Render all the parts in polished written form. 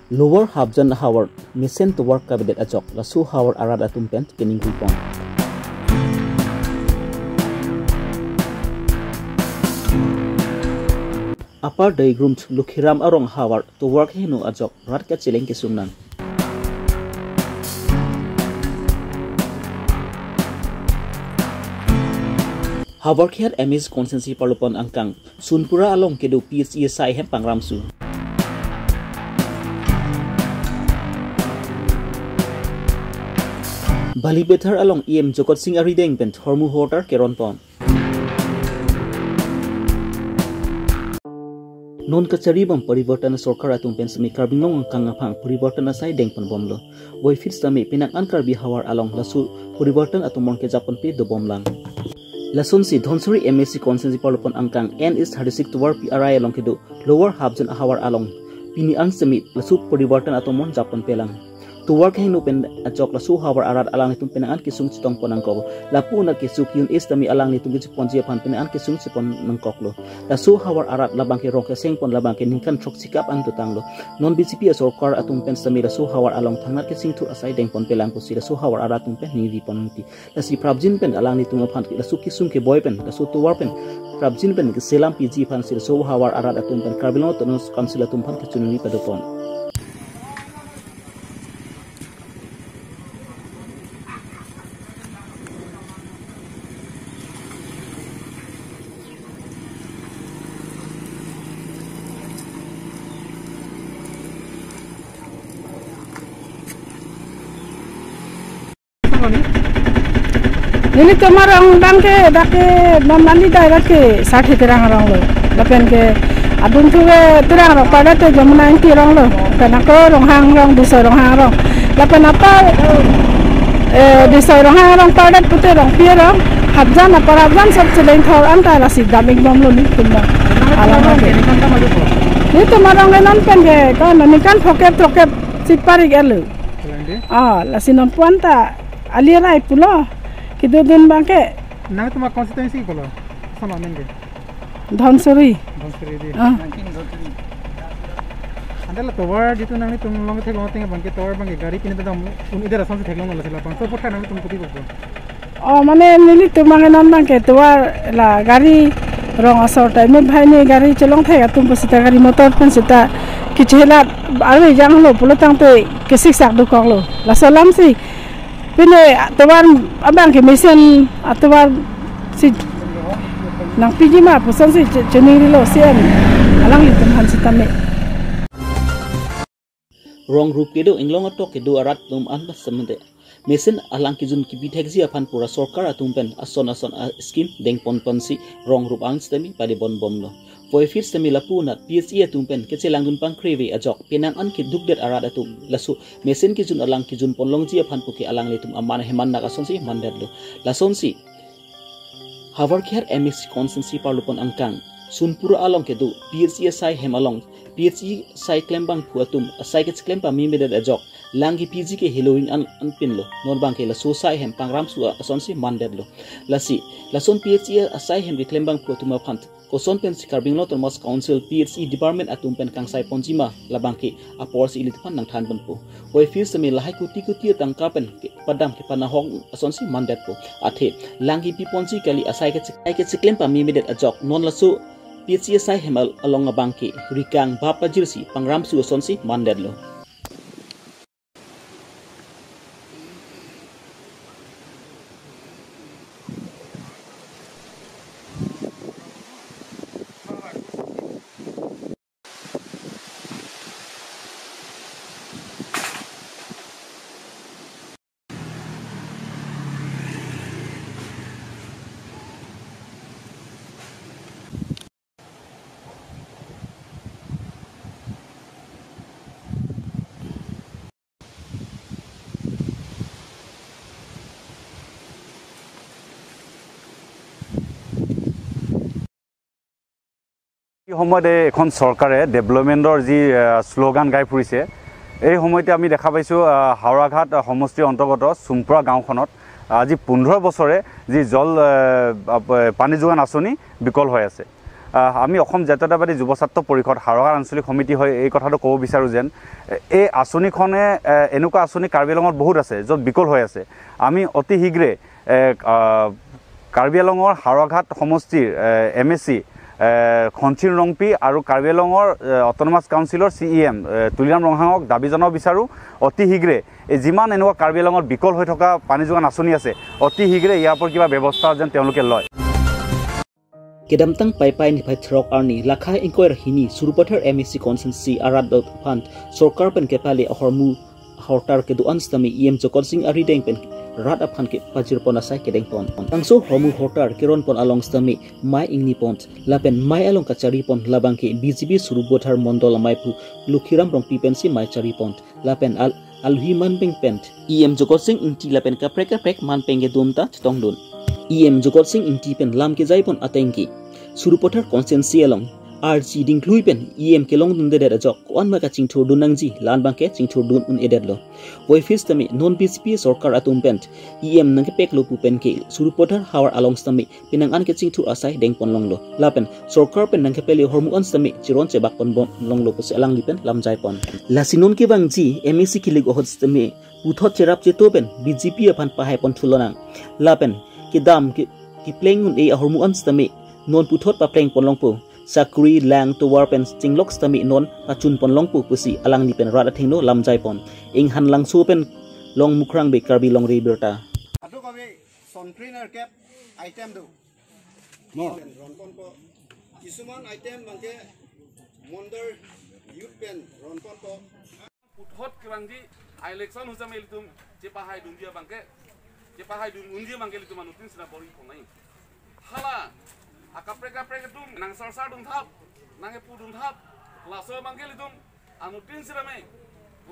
Lower Habjan Howard, Misen to work cabinet ajok, Lasu Howard Arad Atumpent, Kening Ripon. Upper day groomed Lukhiram Arong Howard to work Hinu ajok, Ratka Chilling Kisumnan. Howard here emis consensi palupon angkang, Sunpura along kedu PSE sai hem pangramsu. Bali better along EM Jokot Singh Arideng Bent Hormu Hotar Keronton. Non kacharibam parivartana sorkar atung pen sami Karbi ngong kangapang parivartana sai deng pon bomlo. Wai fit sami pinang an Karbi hawar along lasu parivartan atung mon ke Japan pe do bomlang. Lasun si Dhonsuri MSc consensi palupon angkang N is 36 to war PRI along kedu lower Habjan hawar along pini an sami lasu parivartan atung mon Japan pelang. To work hinu pen ajok lasu hawar arat alang nitum penangan kisung citong ponangko lapu na kisuk yun is tami alang nitum kisipon jiapan penangan kisung cipon nangkoklo lasu hawar arat labang ke rong keseng pon labang ke ningkan trok sikap an tutanglo non BCP sorkar atung pen tami lasu hawar along thangar kising tu asai deng pon pelang ko si lasu hawar arat tung pen ni pon ti lasi prabjin pen alang nitum aphan lasu kisung ke boy pen lasu to war pen prabjin pen ke selam PG pan si lasu hawar arat atung pen Karbilong tonos council atung pan kecununi padopon. Ini kemarang dan ke dake nonani daerah ke 60 terang orang lo, lapen ke adun tu ke terang orang pada tu jamuna inti orang lo, kenapa orang hang orang desa orang hang orang, lapen apa desa orang hang orang pada putih orang pier orang, habjan apa habjan सब चलें थोर अंतर लासी दामिक बम lo ni kumba, alam ke. Ini kemarang ke non pen ke, kan nani kan fokep sipari ke lo, laसी nompuan ta alirai pulo. Kido din bangke nang tuma constituency polo sama menge Dhonsuri di andala towar ditu nang tum long the long thing bangke towar bangke gari pine dam un idera sam thek long la sila pang so potha nang tum kuti ko mane nili tumange non bangke towar la gari rong asor tai me bhai ne gari chelong thek tum pasita gari motor pen sita kichela arwe jang lo pulo tang te kesik sak du kong lo la salam si Pine tawar abang ke mesin atawar si nang piji ma pusan si jening lo sian alang litum han si tame Rong rup kedo Anglong atok kedo arat tum an semente mesin alang kijun kibi taxi apan pura sorkar atum pen ason skim deng pon si rong rup ang stemi pada bon bomlo Boy fit semi lapu na PSE atum pen kecelang dun pang kreve ajok penang an kiduk det arat atum lasu mesin kijun alang kijun ponlong ji aphan puki alang litum aman heman na kason si mandet lo lason si Harvard care MSc consensi parlupon angkang sunpura along kedu PSE sai hem along PSE sai klembang pu atum sai ke klempa mi medet ajok langi PG ke heloin an pin lo non bang ke lasu sai hem pangram su ason si mandet lo lasi lason PSE sai hem ke klembang pu atum aphan Koson pen si Karbi ngong Thomas Council PSE Department atum pen kang sai ponjima labangke apor si ilitpan nang than penpo. Hoi fil semi lahai kuti tangka pen padam ke panahong ason si mandat po. Athe langi pi ponji kali asai ke siklem pa mimedet ajok non lasu PSE sai hemal along abangke rikang bapa jirsi pangram su ason si mandat lo. সময়তে এখন সরকারে ডেভেলপমেন্টৰ যি স্লোগান গাই ফুৰিছে এই সময়তে আমি দেখা পাইছো হাওড়াঘাট সমষ্টিৰ অন্তৰ্গত সুমপুৰা গাঁওখনত আজি 15 বছৰে যি জল পানী যোগান আঁচনি বিকল হৈ আছে আমি অসম জাতীয়তাবাদী যুৱ ছাত্ৰ পৰিষদ হাৰহাৰ আঞ্চলিক সমিতি হৈ এই কথাটো ক'ব বিচাৰোঁ যেন এই আঁচনিখনে এনেকুৱা আঁচনি কাৰ্বি আংলঙত বহুত আছে য'ত বিকল হৈ আছে আমি অতি শীঘ্ৰে কাৰ্বি আংলঙৰ হাৰঘাট সমষ্টিৰ MSC খঞ্চিৰ ৰংপি আৰু কাৰ্বি আংলঙৰ অট'নমাছ কাউন্সিলৰ CEM তুলিৰাম ৰংহাঙক দাবী জনাব বিচাৰোঁ অতি শীঘ্ৰে এই যিমান এনেকুৱা কাৰ্বি আংলঙত বিকল হৈ থকা পানী যোগান আঁচনি আছে অতি শীঘ্ৰে ইয়াৰ ওপৰত কিবা ব্যৱস্থা যেন তেওঁলোকে লয় Kedamtang pai nifai throk arni lakhai inquire hini surupathar MSC consensi arad fund sorkar pen kepale ahormu hortar ke duan stami em jokol sing ari deng pen rat aphan ke pajir pon asai ke deng pon tangso hormu hortar keron pon along stami mai ingni pont lapen mai along kachari pon labang ke BJP surupathar mondol maipu lukhiram rong pipensi mai chari pont lapen alhi man peng pent em jokol sing inti lapen kaprek man penge dumta tongdun EM Jokot Singh inti pen lam ke jai pon atengki surupothar consensi along RG dingklui pen EM kelong dun de da jok on ma ka chingthur dun nangji lan bangke chingthur dun un eded lo voi fis tami non BJP sarkar atum pen EM nang ke pek lo pu pen ke surupothar hawar along stami pinang an ke chingthur asai deng pon long lo la pen sarkar pen nang ke peli hormu on stami chiron che bak pon bon long lo pus alang li pen lam jai pon la sinon ke bangji MSC kilig ohot stami puthot cherap che to pen BJP aphan pahai pon thulonang la pen Kidam ki pleng un e ahormu an stami non puthot pa pleng ponlongpu sakuri lang to war pen chinglok stami non achun ponlongpu pusi alang ni pen rada thingno lamjai pon ing han lang su pen long mukrang be karbi long Abirta atu ko be sontrainer cap item do no ronpon ko kisuman item mangke mondar youth pen ronpon ko puthot kirangji election hujamel tum je pahai dundia bangke je pahai dun undia mangkel itu manutin sina bori konai hala akaprek tum nang sarsar dun thap nange pu dun thap la so mangkel itu anutin sina me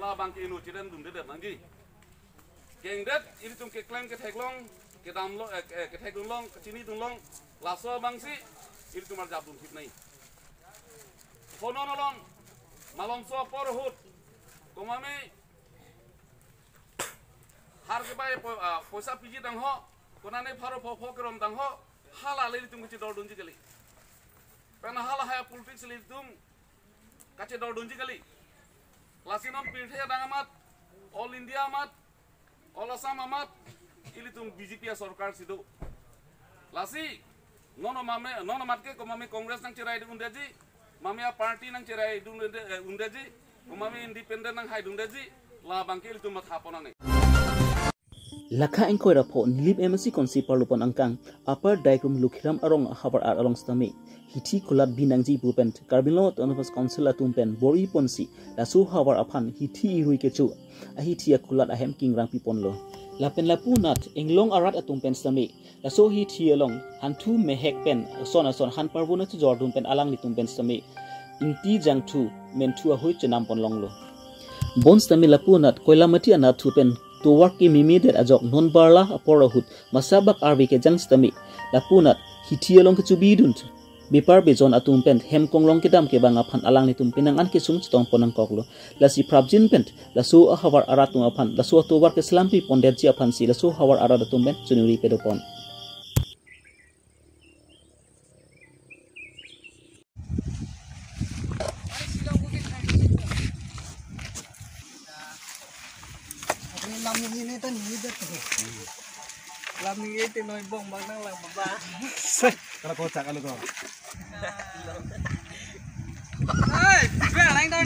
la bangke inu chiren dun de mangi gengdet ini tum ke klem ke theklong ke damlo ke thekdun long ke chini dun long la so bangsi ini tum ar jab dun thip nai fononolong malom so por hut komame har ke bai poisa piji dang ho konane pharo pho kerom dang ho hala le tum ke dor dunji kali pena hala ha politics le tum kache dor dunji kali lasinon pirthe dang amat all India amat all Assam amat ili tum BJP sarkar sido lasi nono mat ke komame congress nang cherai dundeji mamia party nang cherai dundeji komame independent nang hai dundeji la bangke ili tum mat haponang Lakha engkoi rapo nilip MSC konsi parlupon angkang upper diagram lukhiram arong habar arong stami hiti kulat binangji pupent karbilot onofas council atumpen bori ponsi lasu habar aphan hiti irui kechu ahiti kulat ahem king rang pipon lo lapen lapu nat Anglong arat atumpen stami laso hiti along hantu mehek pen son han parvuna chu jordun pen alang litumpen stami inti jangthu mentu a hoi chenam pon longlo bon stami lapu nat koilamati anat thupen to work ki mimidet ajok non barla aporahut masabak arbi ke jangstami lapunat hitielong ke chubidun bipar bejon atum pent hem konglong ke dam ke banga phan alang ni tum pinang an ke sung stong ponang koklo lasi prabjin pent lasu hawar aratum aphan lasu to work ke slampi pondet ji aphan si lasu hawar aradatum pent chunuri pedopon ini tan ini dah tu lam ni te noi bong bang nang lang baba kalau kocak kalau kau hey, ber lain dah